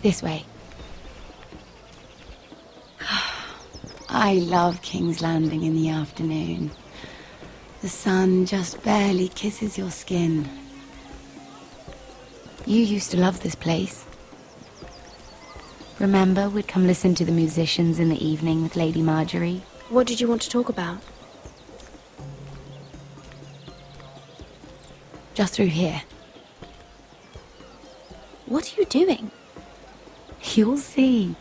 This way. I love King's Landing in the afternoon. The sun just barely kisses your skin. You used to love this place. Remember, we'd come listen to the musicians in the evening with Lady Marjorie? What did you want to talk about? Just through here. What are you doing? You'll see.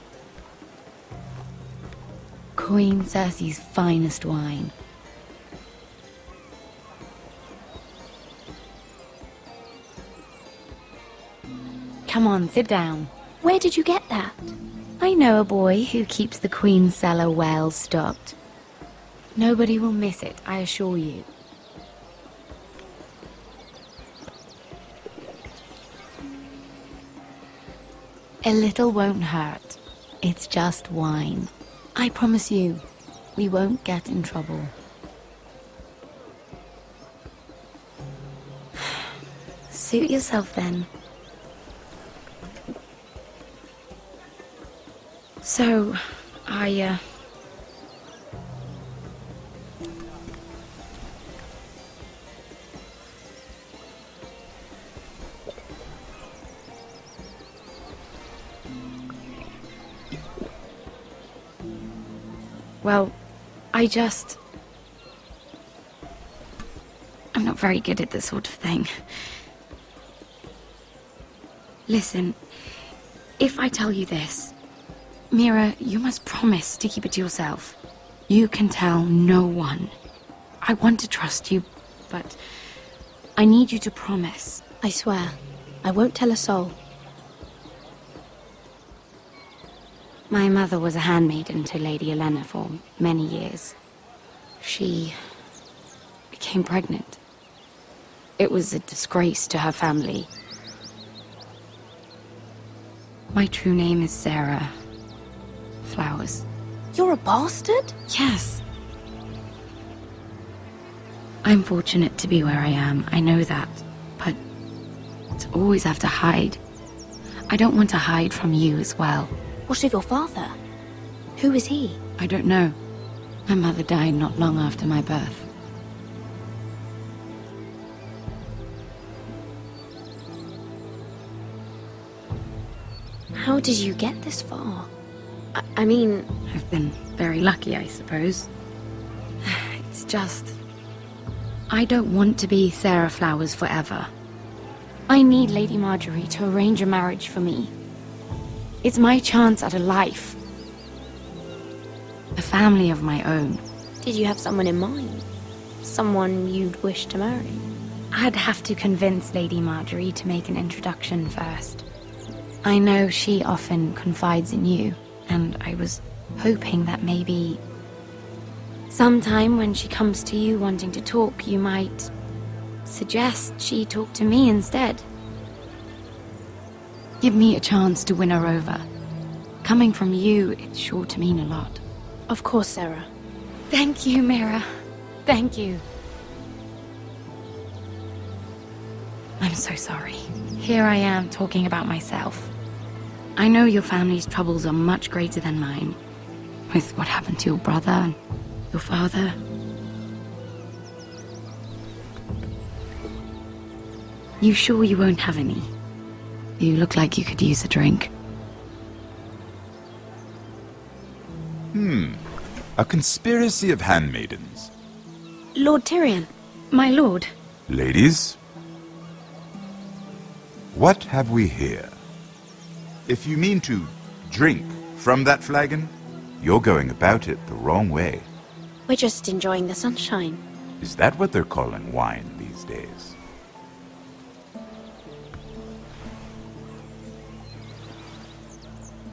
Queen Cersei's finest wine. Come on, sit down. Where did you get that? I know a boy who keeps the Queen's cellar well stocked. Nobody will miss it, I assure you. A little won't hurt. It's just wine. I promise you, we won't get in trouble. Suit yourself then. So, Well, I'm not very good at this sort of thing. Listen, if I tell you this, Mira, you must promise to keep it to yourself. You can tell no one. I want to trust you, but I need you to promise. I swear, I won't tell a soul. My mother was a handmaiden to Lady Olenna for many years. She became pregnant. It was a disgrace to her family. My true name is Sarah Flowers. You're a bastard? Yes. I'm fortunate to be where I am, I know that. But to always have to hide. I don't want to hide from you as well. What of your father? Who is he? I don't know. My mother died not long after my birth. How did you get this far? I mean... I've been very lucky, I suppose. It's just... I don't want to be Sarah Flowers forever. I need Lady Marjorie to arrange a marriage for me. It's my chance at a life. A family of my own. Did you have someone in mind? Someone you'd wish to marry? I'd have to convince Lady Marjorie to make an introduction first. I know she often confides in you, and I was hoping that maybe... sometime when she comes to you wanting to talk, you might suggest she talk to me instead. Give me a chance to win her over. Coming from you, it's sure to mean a lot. Of course, Sarah. Thank you, Mira. Thank you. I'm so sorry. Here I am talking about myself. I know your family's troubles are much greater than mine. With what happened to your brother and your father. You sure you won't have any? You look like you could use a drink. A conspiracy of handmaidens. Lord Tyrion. My lord. Ladies, what have we here? If you mean to drink from that flagon, you're going about it the wrong way. We're just enjoying the sunshine. Is that what they're calling wine these days?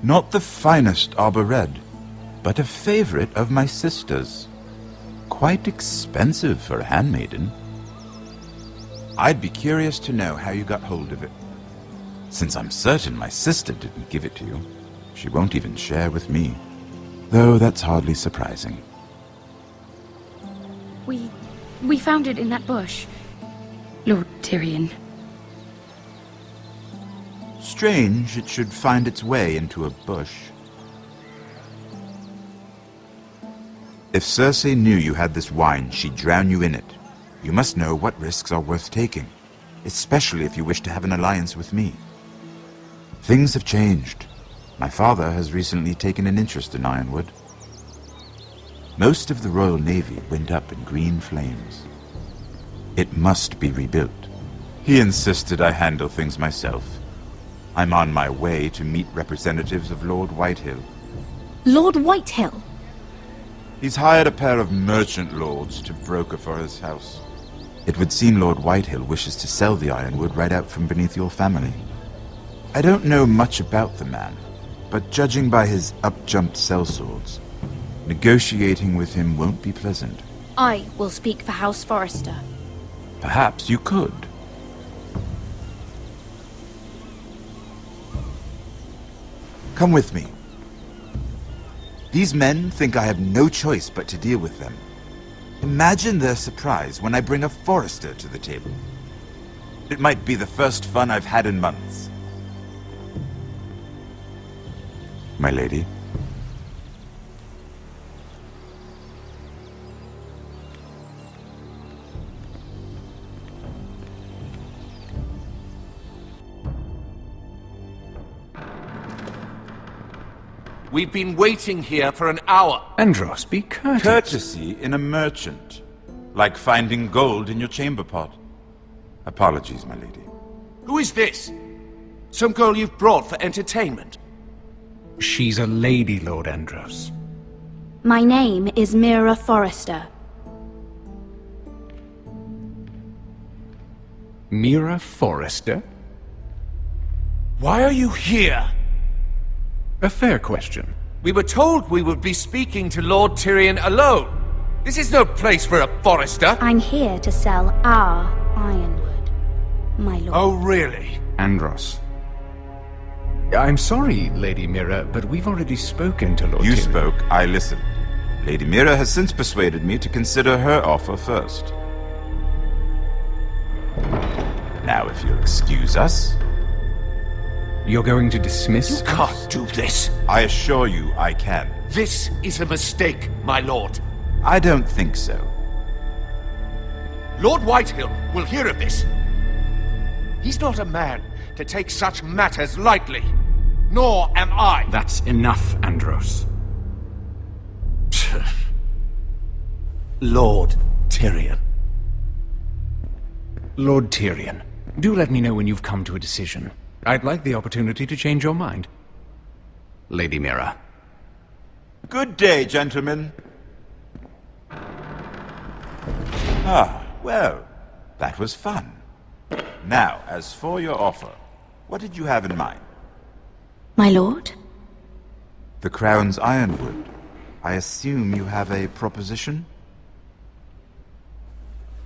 Not the finest arbor red, but a favorite of my sister's. Quite expensive for a handmaiden. I'd be curious to know how you got hold of it. Since I'm certain my sister didn't give it to you, she won't even share with me. Though that's hardly surprising. We found it in that bush. Lord Tyrion. strange it should find its way into a bush. If Circe knew you had this wine, she'd drown you in it. You must know what risks are worth taking, especially if you wish to have an alliance with me. Things have changed. My father has recently taken an interest in Ironwood. Most of the Royal Navy went up in green flames. It must be rebuilt. He insisted I handle things myself. I'm on my way to meet representatives of Lord Whitehill. Lord Whitehill? He's hired a pair of merchant lords to broker for his house. It would seem Lord Whitehill wishes to sell the Ironwood right out from beneath your family. I don't know much about the man, but judging by his up-jumped sellswords, negotiating with him won't be pleasant. I will speak for House Forrester. Perhaps you could. Come with me. These men think I have no choice but to deal with them. Imagine their surprise when I bring a Forrester to the table. It might be the first fun I've had in months. My lady. We've been waiting here for an hour. Andros, be courteous. Courtesy in a merchant. Like finding gold in your chamber pot. Apologies, my lady. Who is this? Some girl you've brought for entertainment? She's a lady, Lord Andros. My name is Mira Forrester. Mira Forrester? Why are you here? A fair question. We were told we would be speaking to Lord Tyrion alone. This is no place for a Forrester. I'm here to sell our Ironwood, my lord. Oh, really? Andros. I'm sorry, Lady Mira, but we've already spoken to Lord You Tyrion. spoke, I listened. Lady Mira has since persuaded me to consider her offer first. Now, if you'll excuse us... You're going to dismiss You us? can't do this. I assure you I can. This is a mistake, my lord. I don't think so. Lord Whitehill will hear of this. He's not a man to take such matters lightly. Nor am I. That's enough, Andros. Lord Tyrion. Lord Tyrion, do let me know when you've come to a decision. I'd like the opportunity to change your mind. Lady Mira. Good day, gentlemen. Ah, well, that was fun. Now, as for your offer, what did you have in mind? My lord? The Crown's Ironwood. I assume you have a proposition?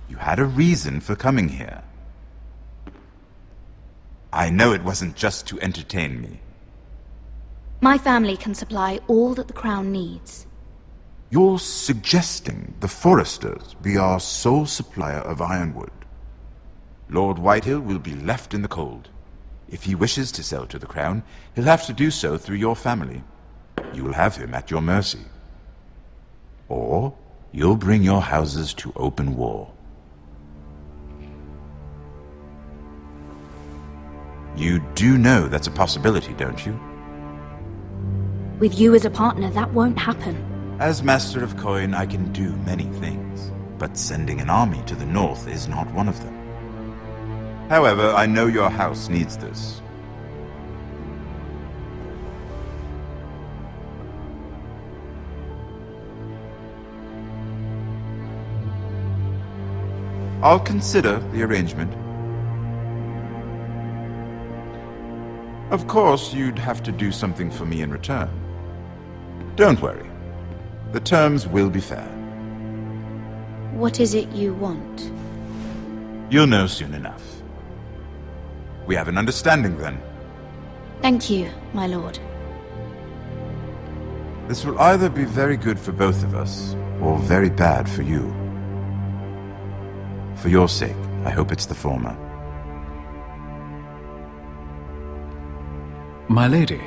You had a reason for coming here. I know it wasn't just to entertain me. My family can supply all that the Crown needs. You're suggesting the Forresters be our sole supplier of Ironwood. Lord Whitehill will be left in the cold. If he wishes to sell to the Crown, he'll have to do so through your family. You'll have him at your mercy. Or you'll bring your houses to open war. You do know that's a possibility, don't you? With you as a partner, that won't happen. As Master of Coin, I can do many things, but sending an army to the north is not one of them. However, I know your house needs this. I'll consider the arrangement. Of course, you'd have to do something for me in return. Don't worry. The terms will be fair. What is it you want? You'll know soon enough. We have an understanding then. Thank you, my lord. This will either be very good for both of us, or very bad for you. For your sake, I hope it's the former. My lady.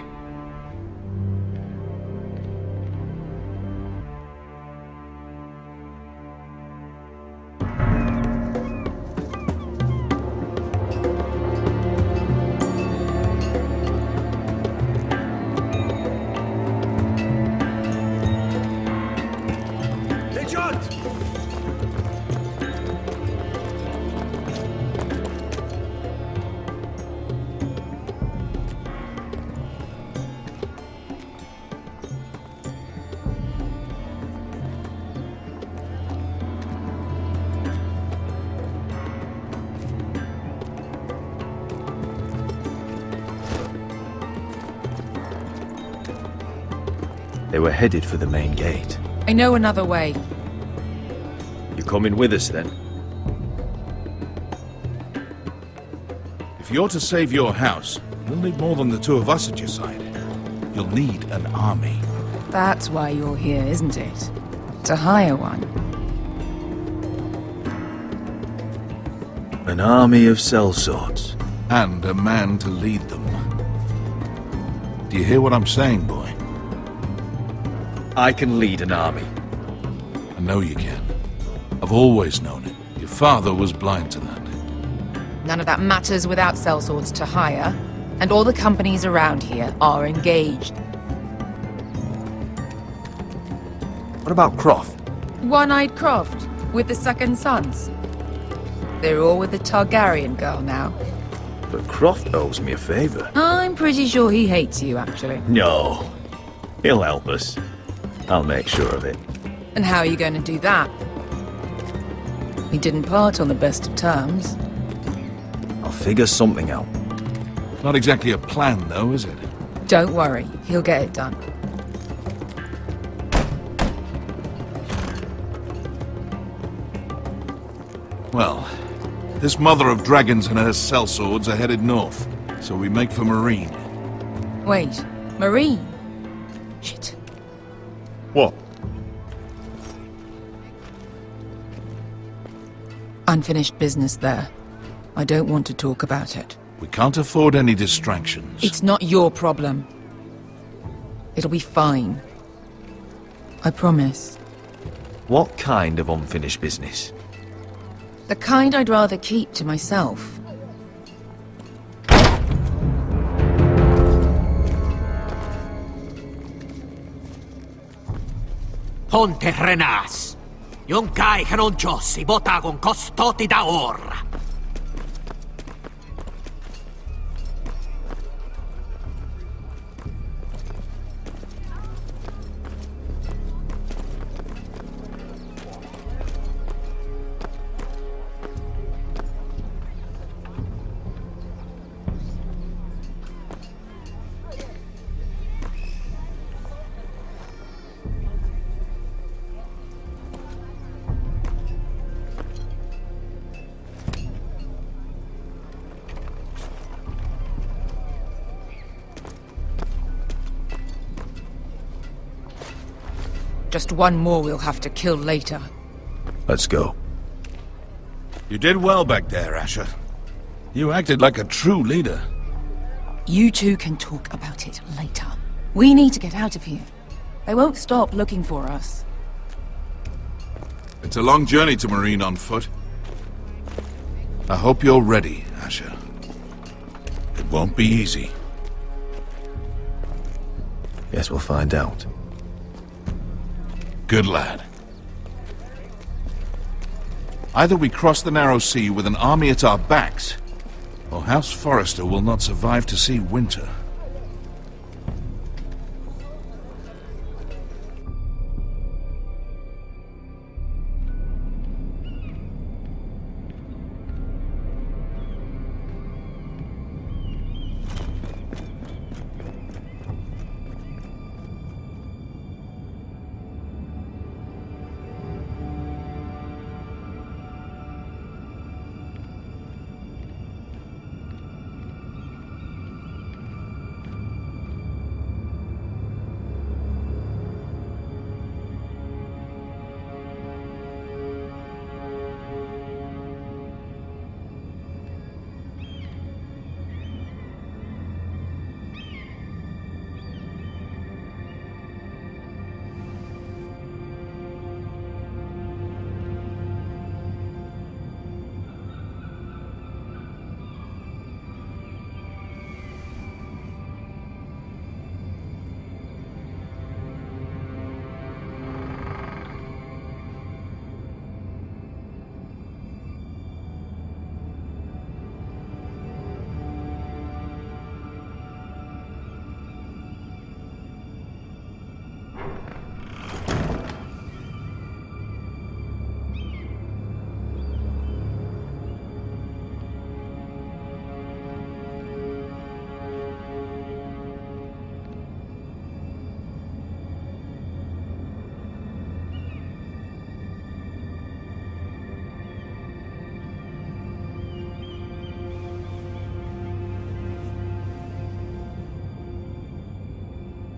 They were headed for the main gate. I know another way. You coming with us then? If you're to save your house, you'll need more than the two of us at your side. You'll need an army. That's why you're here, isn't it? To hire one. An army of sellswords. And a man to lead them. Do you hear what I'm saying, boy? I can lead an army. I know you can. I've always known it. Your father was blind to that. None of that matters without sellswords to hire, and all the companies around here are engaged. What about Croft? One-Eyed Croft, with the second sons. They're all with the Targaryen girl now. But Croft owes me a favor. I'm pretty sure he hates you, actually. No. He'll help us. I'll make sure of it. And how are you going to do that? We didn't part on the best of terms. I'll figure something out. Not exactly a plan, though, is it? Don't worry, he'll get it done. Well, this mother of dragons and her sellswords are headed north, so we make for Marine. Wait, Marine? Shit. What? Unfinished business there. I don't want to talk about it. We can't afford any distractions. It's not your problem. It'll be fine. I promise. What kind of unfinished business? The kind I'd rather keep to myself. Ponte Renas. Yung kai kanon Diyos, ibota kong kostoti da ora. Just one more we'll have to kill later. Let's go. You did well back there, Asher. You acted like a true leader. You two can talk about it later. We need to get out of here. They won't stop looking for us. It's a long journey to Marine on foot. I hope you're ready, Asher. It won't be easy. Guess we'll find out. Good lad. Either we cross the narrow sea with an army at our backs, or House Forrester will not survive to see winter.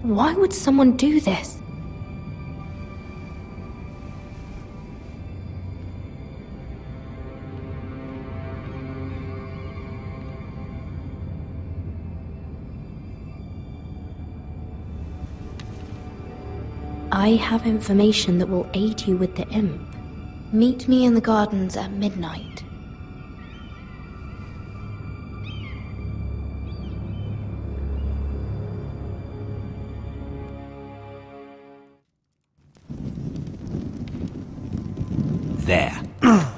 Why would someone do this? I have information that will aid you with the imp. Meet me in the gardens at midnight. There.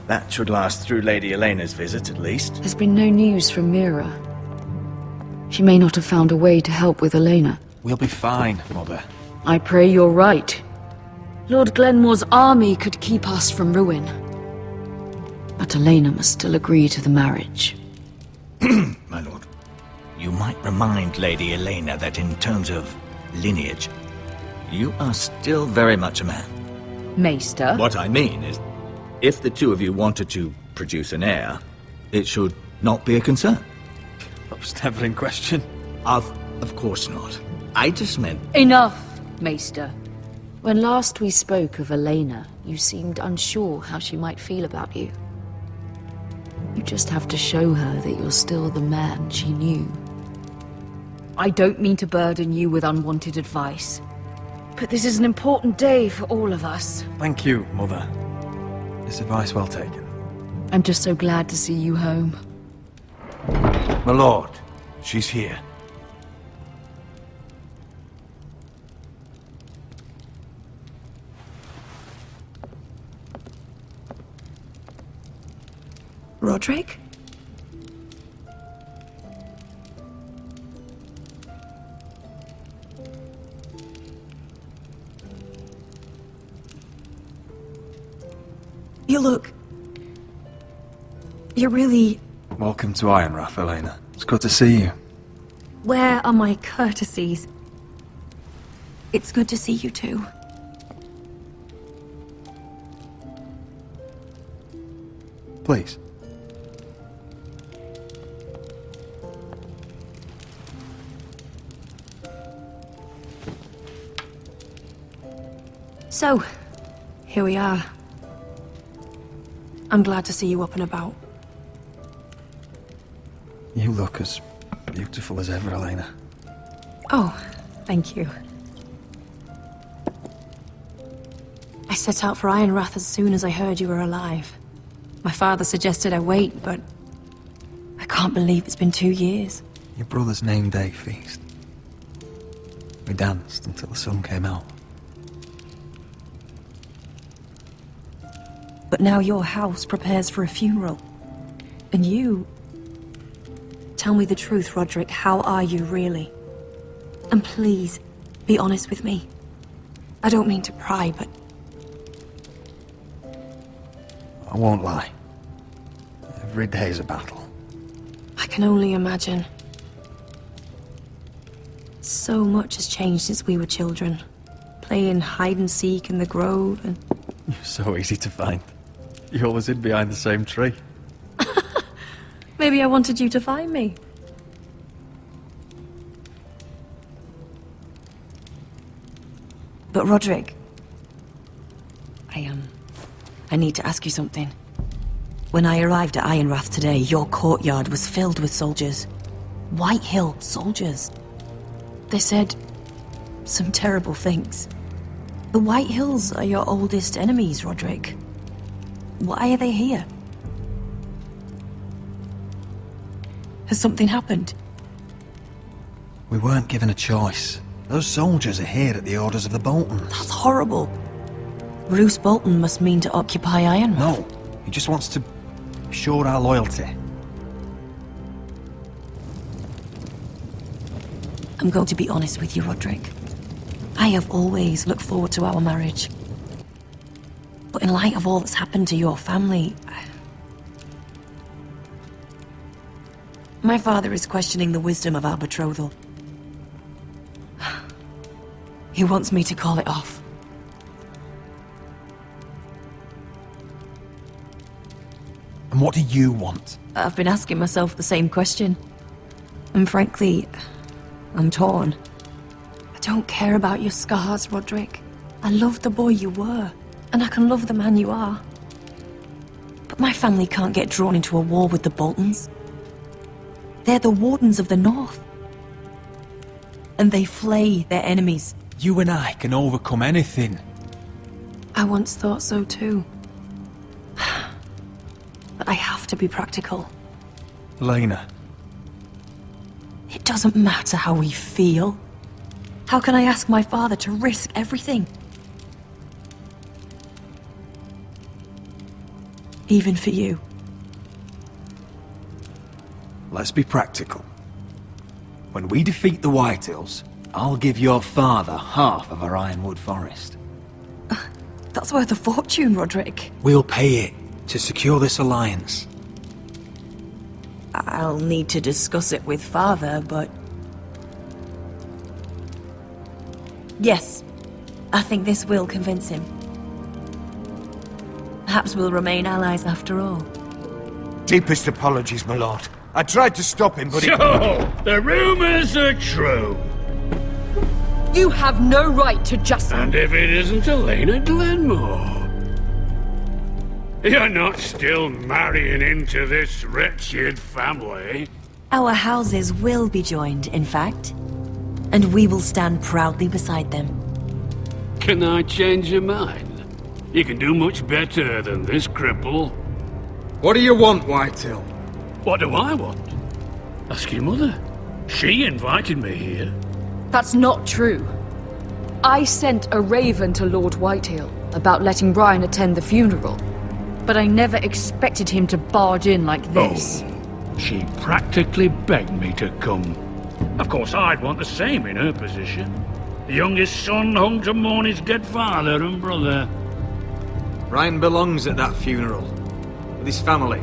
That should last through Lady Elena's visit, at least. There's been no news from Mira. She may not have found a way to help with Elena. We'll be fine, Mother. I pray you're right. Lord Glenmore's army could keep us from ruin. But Elena must still agree to the marriage. My lord, you might remind Lady Elena that in terms of lineage, you are still very much a man. Maester? What I mean is, if the two of you wanted to produce an heir, it should not be a concern. That was never in question. Of course not. I just meant... Enough, Maester. When last we spoke of Elena, you seemed unsure how she might feel about you. You just have to show her that you're still the man she knew. I don't mean to burden you with unwanted advice, but this is an important day for all of us. Thank you, Mother. This advice well taken. I'm just so glad to see you home. My lord, she's here. Roderick? You look... You're really... Welcome to Ironrath, Elena. It's good to see you. Where are my courtesies? It's good to see you too. Please. So, here we are. I'm glad to see you up and about. You look as beautiful as ever, Elena. Oh, thank you. I set out for Ironrath as soon as I heard you were alive. My father suggested I wait, but I can't believe it's been 2 years. Your brother's name day feast. We danced until the sun came out. But now your house prepares for a funeral. And you... Tell me the truth, Roderick. How are you, really? And please, be honest with me. I don't mean to pry, but... I won't lie. Every day's a battle. I can only imagine. So much has changed since we were children. Playing hide and seek in the grove and... You're so easy to find. You always hid behind the same tree. Maybe I wanted you to find me. But Roderick... I need to ask you something. When I arrived at Ironrath today, your courtyard was filled with soldiers. Whitehill soldiers. They said some terrible things. The Whitehills are your oldest enemies, Roderick. Why are they here? Has something happened? We weren't given a choice. Those soldiers are here at the orders of the Boltons. That's horrible. Bruce Bolton must mean to occupy Ironrath. No, he just wants to assure our loyalty. I'm going to be honest with you, Roderick. I have always looked forward to our marriage. But in light of all that's happened to your family... My father is questioning the wisdom of our betrothal. He wants me to call it off. And what do you want? I've been asking myself the same question. And frankly, I'm torn. don't care about your scars, Roderick. I love the boy you were, and I can love the man you are. But my family can't get drawn into a war with the Boltons. They're the Wardens of the North. And they flay their enemies. You and I can overcome anything. I once thought so too. But I have to be practical. Lena. It doesn't matter how we feel. How can I ask my father to risk everything? Even for you. Let's be practical. When we defeat the Whitehills, I'll give your father half of our Ironwood forest. That's worth a fortune, Roderick. We'll pay it to secure this alliance. I'll need to discuss it with father, but... Yes, I think this will convince him. Perhaps we'll remain allies after all. Deepest apologies, my lord. I tried to stop him, but So, the rumors are true. You have no right to just... And if it isn't Elena Glenmore? You're not still marrying into this wretched family? Our houses will be joined, in fact. And we will stand proudly beside them. Can I change your mind? You can do much better than this cripple. What do you want, Whitehill? What do I want? Ask your mother. She invited me here. That's not true. I sent a raven to Lord Whitehill about letting Ryan attend the funeral. But I never expected him to barge in like this. Oh, she practically begged me to come. Of course, I'd want the same in her position. The youngest son home to mourn his dead father and brother. Ryan belongs at that funeral. With his family.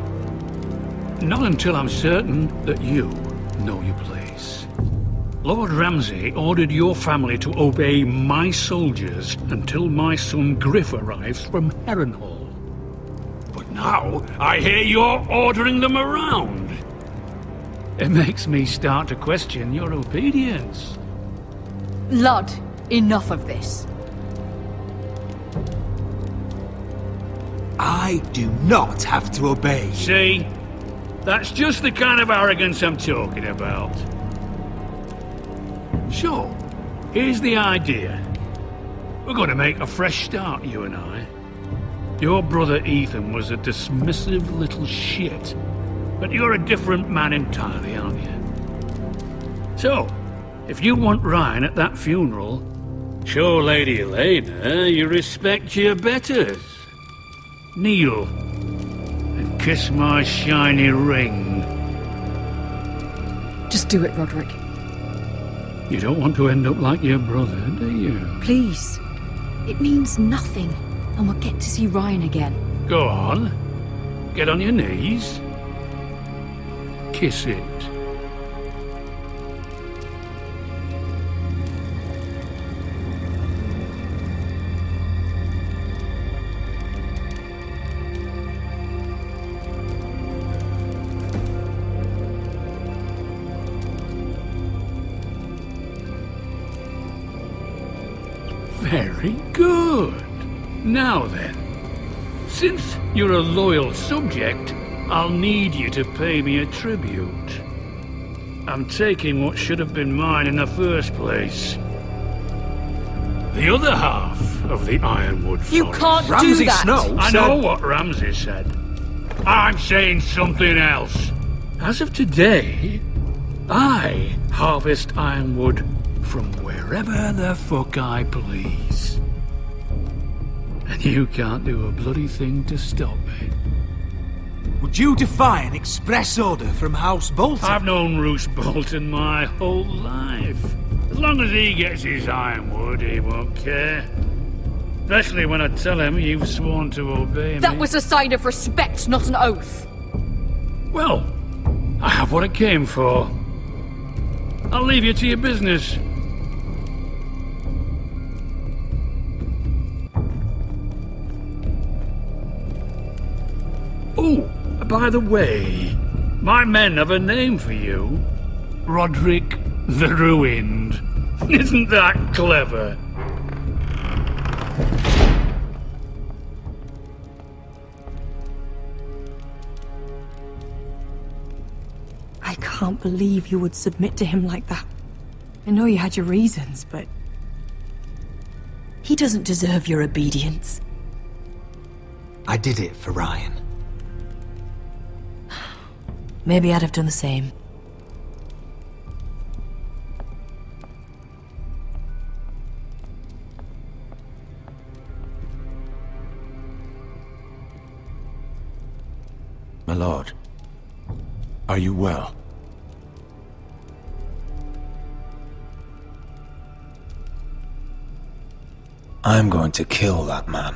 Not until I'm certain that you know your place. Lord Ramsay ordered your family to obey my soldiers until my son Griff arrives from Harrenhal. But now, I hear you're ordering them around. It makes me start to question your obedience. Lud, enough of this. I do not have to obey. See? That's just the kind of arrogance I'm talking about. So, here's the idea. We're going to make a fresh start, you and I. Your brother Ethan was a dismissive little shit. But you're a different man entirely, aren't you? So, if you want Ryan at that funeral, show Lady Elena you respect your betters. Kneel and kiss my shiny ring. Just do it, Roderick. You don't want to end up like your brother, do you? Please. It means nothing, and we'll get to see Ryan again. Go on. Get on your knees. Kiss it. Very good. Now then, since you're a loyal subject, I'll need you to pay me a tribute. I'm taking what should have been mine in the first place. The other half of the Ironwood Forest. You can't Ramsay do that! Snow I said... know what Ramsay said. I'm saying something else. As of today, I harvest ironwood from wherever the fuck I please. And you can't do a bloody thing to stop me. Would you defy an express order from House Bolton? I've known Roose Bolton my whole life. As long as he gets his ironwood, he won't care. Especially when I tell him you've sworn to obey me. That was a sign of respect, not an oath. Well, I have what I came for. I'll leave you to your business. Oh, by the way, my men have a name for you. Roderick the Ruined. Isn't that clever? I can't believe you would submit to him like that. I know you had your reasons, but... he doesn't deserve your obedience. I did it for Ryan. Maybe I'd have done the same. My lord, are you well? I'm going to kill that man.